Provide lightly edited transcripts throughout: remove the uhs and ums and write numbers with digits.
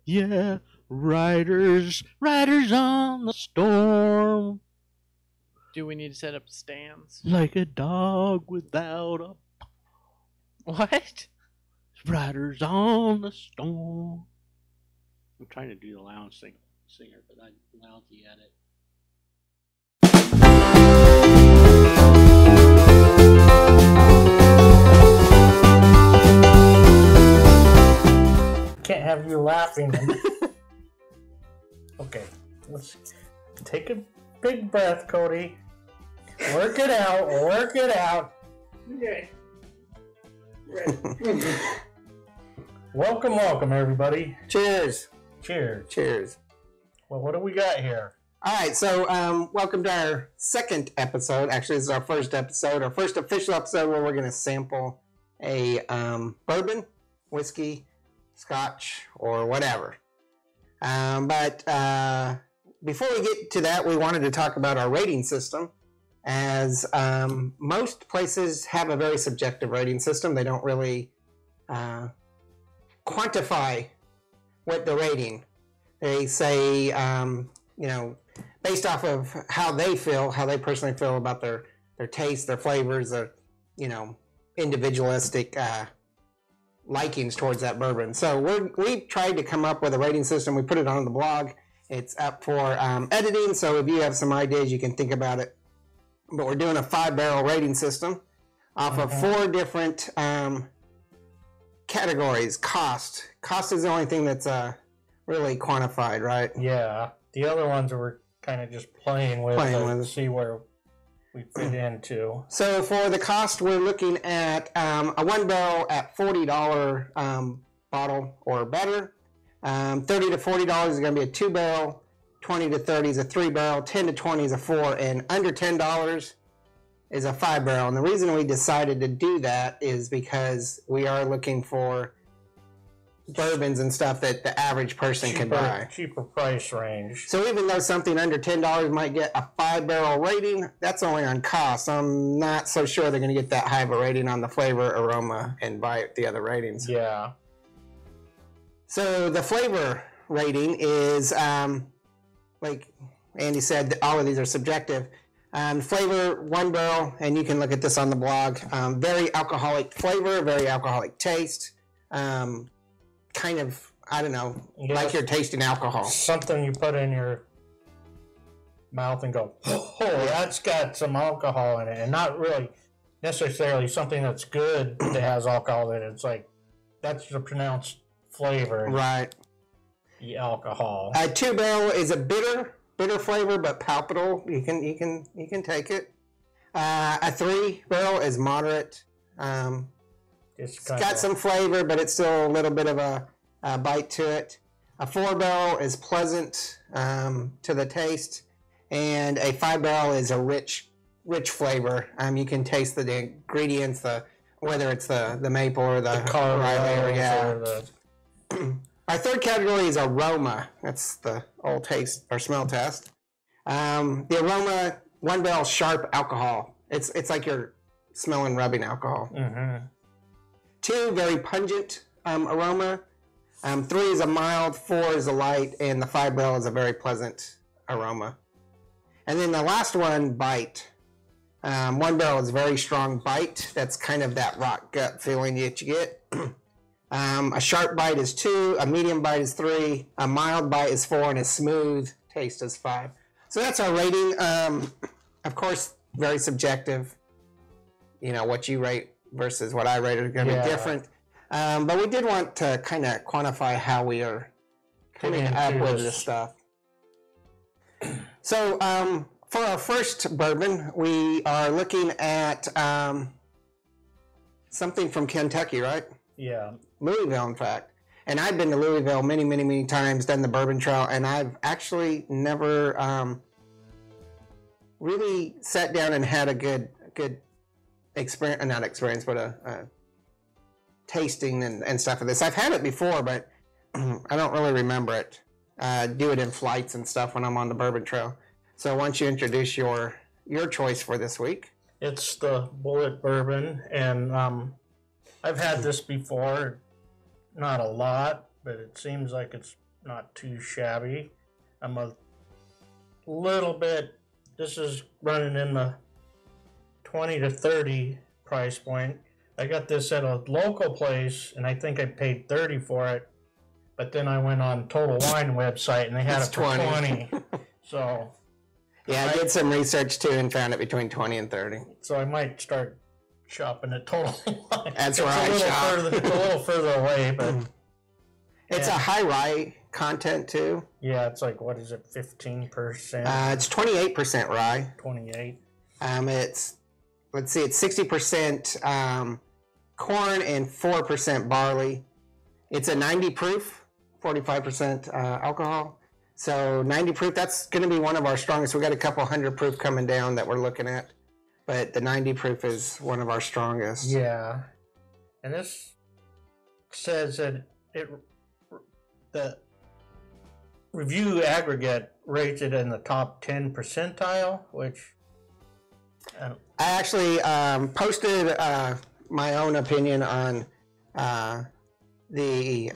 Yeah, riders on the storm. Do we need to set up stands? Like a dog without a... What? Riders on the storm. I'm trying to do the lounge singer, but I'm lousy at it. Can't have you laughing. Okay, let's take a big breath, Cody. Work it out. Work it out. Okay. Welcome, everybody. Cheers. Cheers. Cheers. Well, what do we got here? All right, so welcome to our second episode. Actually, this is our first episode, our first official episode where we're going to sample a bourbon, whiskey, scotch, or whatever. But before we get to that, we wanted to talk about our rating system. As most places have a very subjective rating system. They don't really quantify what the rating. They say, based off of how they personally feel about their taste, their flavors, their, individualistic likings towards that bourbon. So we tried to come up with a rating system. We put it on the blog. It's up for editing, so if you have some ideas, you can think about it. But we're doing a 5-barrel rating system off of 4 different categories. Cost is the only thing that's really quantified, right? Yeah. The other ones we're kind of just playing with to see where we fit into. So for the cost, we're looking at a 1-barrel at $40 bottle or better. $30 to $40 is going to be a 2-barrel. 20 to 30 is a 3-barrel. 10 to 20 is a 4, and under $10 is a 5-barrel. And the reason we decided to do that is because we are looking for bourbons and stuff that the average person can buy. Cheaper price range. So even though something under $10 might get a 5-barrel rating, that's only on cost. I'm not so sure they're going to get that high of a rating on the flavor, aroma, and by the other ratings. Yeah. So the flavor rating is, like Andy said, all of these are subjective. Flavor, 1 barrel, and you can look at this on the blog. Very alcoholic flavor, very alcoholic taste. Kind of, I don't know, like you're tasting alcohol. Something you put in your mouth and go, oh, that's got some alcohol in it. And not really necessarily something that's good that has alcohol in it. It's like, that's the pronounced flavor. Right. The alcohol. A 2-barrel is a bitter flavor, but palpable. You can take it. A 3-barrel is moderate. It's got some flavor, but it's still a little bit of a bite to it. A 4-barrel is pleasant to the taste, and a 5-barrel is a rich flavor. You can taste the ingredients, whether it's the maple or the caramel. Yeah. Our third category is aroma. That's the old taste or smell test. The aroma, 1-barrel sharp alcohol. It's like you're smelling rubbing alcohol. Mm-hmm. 2, very pungent aroma. 3 is a mild, 4 is a light, and the 5-barrel is a very pleasant aroma. And then the last one, bite. 1-barrel is very strong bite. That's kind of that rock gut feeling that you get. A sharp bite is 2, a medium bite is 3, a mild bite is 4, and a smooth taste is 5. So that's our rating. Of course, very subjective. What you rate versus what I rate are going to be different. But we did want to kind of quantify how we are coming up with this stuff. So for our first bourbon, we are looking at something from Kentucky, right? Yeah. Louisville, in fact. And I've been to Louisville many, many, many times, done the bourbon trail, and I've actually never really sat down and had a good experience, not experience, but a tasting and stuff of this. I've had it before, but I don't really remember it. Do it in flights and stuff when I'm on the bourbon trail. So why don't you introduce your choice for this week? It's the Bulliet bourbon, and I've had this before. not a lot, but it seems like it's not too shabby. I'm a little bit, this is running in the 20 to 30 price point. I got this at a local place, and I think I paid 30 for it. But then I went on Total Wine website, and they had It's it for 20. 20. So Yeah, I did some research too and found it between 20 and 30. So I might start shopping at Total Wine. That's where I shop. It's a little further away, but It's a high rye content too. yeah, it's like, what is it, 15%? It's 28% rye. 28. It's, let's see, it's 60% corn and 4% barley. It's a 90 proof, 45% alcohol. So 90 proof, that's going to be one of our strongest. We got a couple 100 proof coming down that we're looking at, but the 90 proof is one of our strongest. Yeah. And this says that the review aggregate rates it in the top 10 percentile, which I actually posted my own opinion on the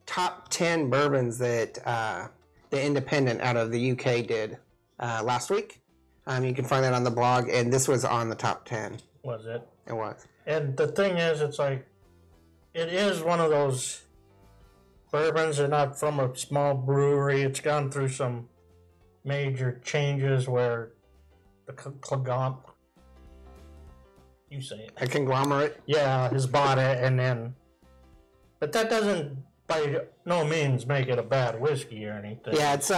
top 10 bourbons that the Independent out of the UK did last week. You can find that on the blog, and this was on the top 10. was it. It was. And the thing is, it's like, it is one of those bourbons. They're not from a small brewery. It's gone through some major changes where the you say it. A conglomerate. Yeah, has bought it, and then, but that doesn't by no means make it a bad whiskey or anything. Yeah, it's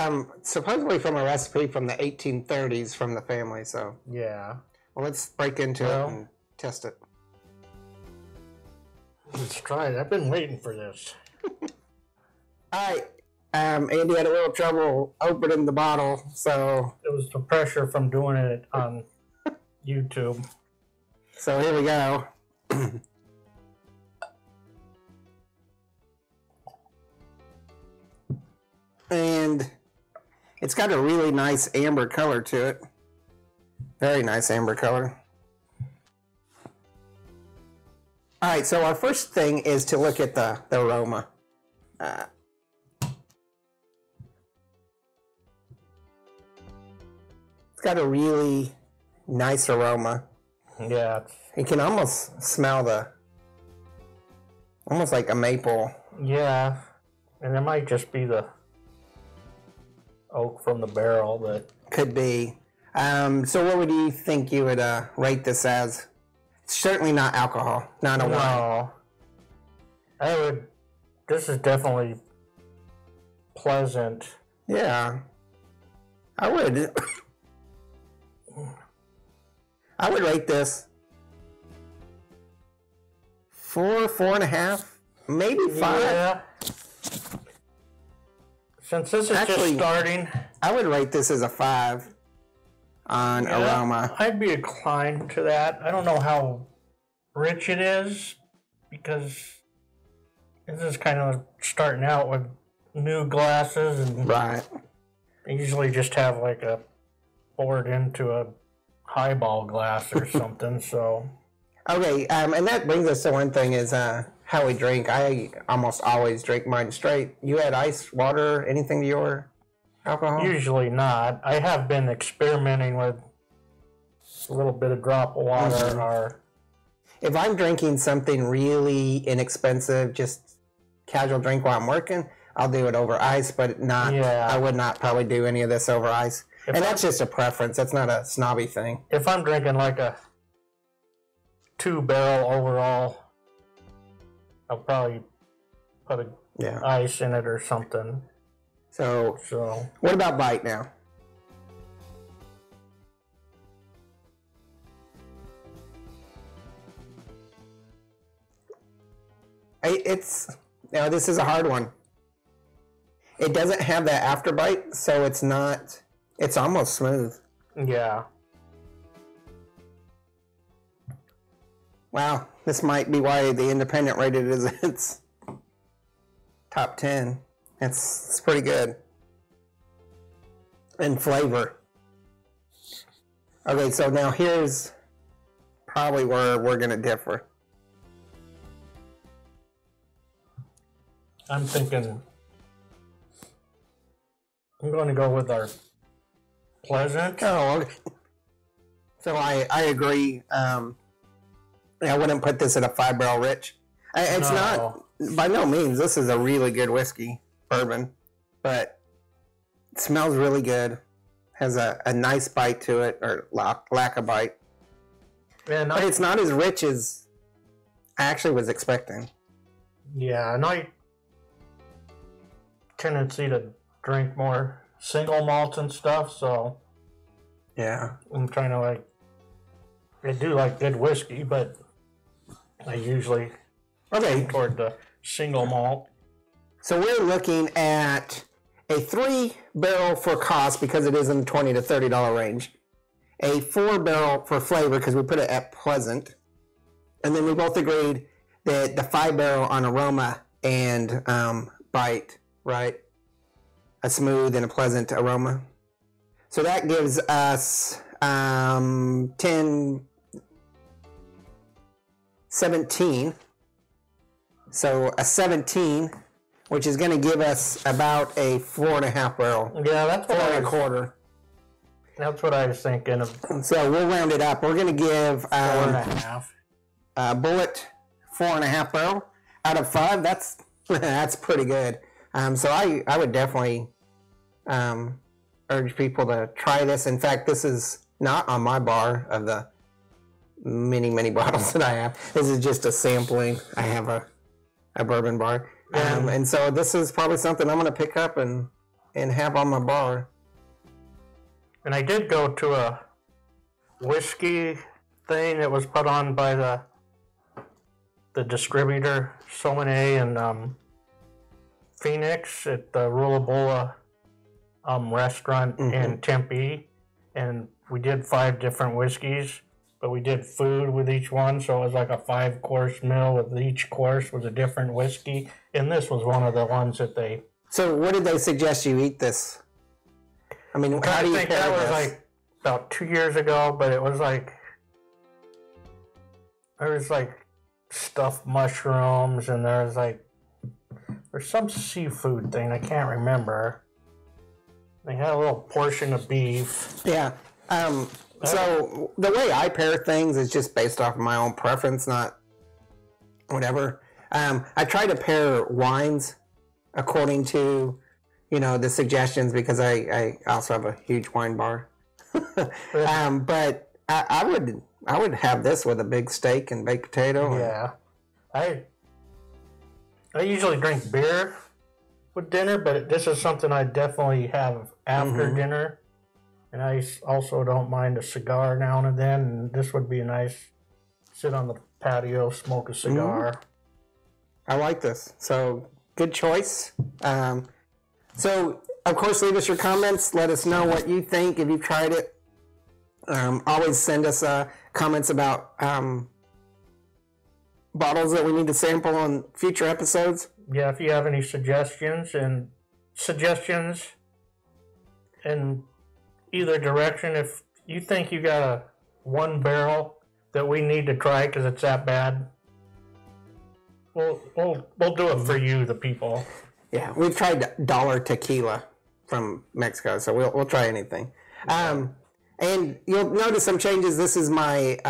supposedly from a recipe from the 1830s from the family. So Yeah. well, let's break into Well, it and test it. Let's try it. I've been waiting for this. All right. Andy had a little trouble opening the bottle, so It was the pressure from doing it on YouTube. here we go. And it's got a really nice amber color to it. Very nice amber color. All right, so our first thing is to look at the aroma. It's got a really nice aroma. Yeah. You can almost smell almost like a maple. Yeah. And it might just be the oak from the barrel that. Could be. So what would you think you would rate this as? It's certainly not alcohol, not a wine. No. I would. This is definitely pleasant. Yeah. I would. I would rate this 4, 4.5, maybe 5. Yeah. Since this is Actually, just starting, I would rate this as a 5 on aroma. I'd be inclined to that. I don't know how rich it is because this is kind of starting out with new glasses, and Right. I usually just have like a poured into a highball glass or something. So Okay, and that brings us to one thing is how we drink. I almost always drink mine straight. You add ice, water, anything to your alcohol? usually not. I have been experimenting with a little bit of drop of water or If I'm drinking something really inexpensive, just casual drink while I'm working, I'll do it over ice, but not. Yeah. I would not probably do any of this over ice. If And that's just a preference. That's not a snobby thing. if I'm drinking like a 2-barrel overall, I'll probably put Yeah. ice in it or something. So, So what about bite now? It's now this is a hard one. It doesn't have that after bite, so it's not. It's almost smooth. yeah, Wow, this might be why the Independent rated it as its top 10. It's pretty good. And flavor. Okay, so now here's probably where we're going to differ. I'm thinking I'm going to go with our Pleasant. Oh, okay. So I agree. I wouldn't put this at a 5-barrel rich. It's not, by no means. This is a really good whiskey, bourbon, but it smells really good. Has a nice bite to it, or lack of bite. Yeah, But it's not as rich as I actually was expecting. yeah, and I tendency to drink more single malts and stuff, so Yeah. I'm trying to like. I do like good whiskey, but I usually Okay. toward the single malt. So we're looking at a 3-barrel for cost because it is in the $20 to $30 range. A 4-barrel for flavor because we put it at pleasant. And then we both agreed that the 5-barrel on aroma and bite, right? A smooth and a pleasant aroma. So that gives us 17. So a 17, which is going to give us about a 4.5 barrel. Yeah, that's what 4.25. That's what I was thinking of. So we'll round it up. We're going to give 4.5. Bulliet 4.5 barrel out of 5. That's that's pretty good. So I would definitely urge people to try this. In fact, this is not on my bar of the many bottles that I have. This is just a sampling. I have a bourbon bar, and so this is probably something I'm going to pick up and have on my bar. And I did go to a whiskey thing that was put on by the distributor Sommelier in Phoenix at the Rulabola restaurant in Tempe, and we did 5 different whiskeys, but we did food with each one, so it was like a 5-course meal with each course was a different whiskey, and this was one of the ones that they. So what did they suggest you eat this? I mean, how do you I think pair that was this? like about 2 years ago, but it was like there was like stuffed mushrooms, and there's some seafood thing I can't remember. They had a little portion of beef. Yeah. So the way I pair things is just based off of my own preference, not whatever. I try to pair wines according to, the suggestions because I also have a huge wine bar. But I would have this with a big steak and baked potato. Yeah. I usually drink beer with dinner, but this is something I definitely have after dinner. And I also don't mind a cigar now and then. And this would be a nice sit on the patio, smoke a cigar. I like this. So good choice. So of course, leave us your comments. Let us know what you think if you've tried it. Always send us comments about bottles that we need to sample on future episodes. Yeah, if you have any suggestions in either direction, if you think you got a 1 barrel that we need to try because it's that bad, we'll do it for you, the people. Yeah, we've tried dollar tequila from Mexico, so we'll try anything. And you'll notice some changes. This is my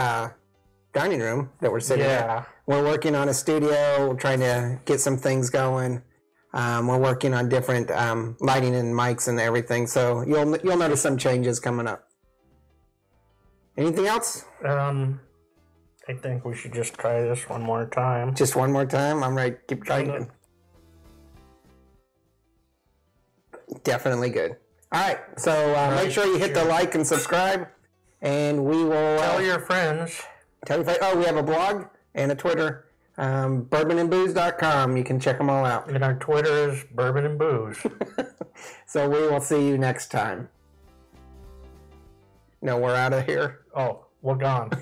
dining room that we're sitting at. We're working on a studio. We're trying to get some things going. We're working on different lighting and mics and everything. So you'll notice some changes coming up. Anything else? I think we should just try this one more time. Just one more time? I'm right. Keep trying. Definitely good. All right. So make sure you hit the like and subscribe. And we will... Tell your friends. Oh, we have a blog and a Twitter. Bourbonandbooze.com. You can check them all out. And our Twitter is Bourbon and Booze. So we will see you next time. No, we're out of here. Oh, we're gone.